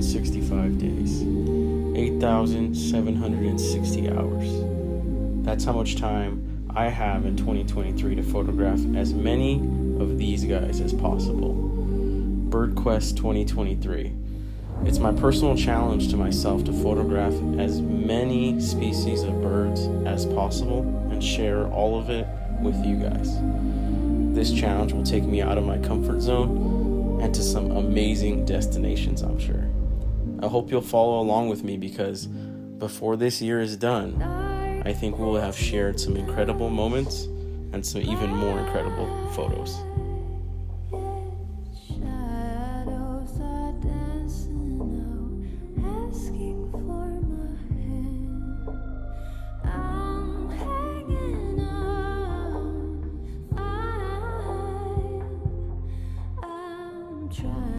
365 days, 8,760 hours. That's how much time I have in 2023 to photograph as many of these guys as possible. BirdQuest 2023. It's my personal challenge to myself to photograph as many species of birds as possible and share all of it with you guys. This challenge will take me out of my comfort zone and to some amazing destinations, I'm sure. I hope you'll follow along with me because before this year is done, I think we'll have shared some incredible moments and some even more incredible photos.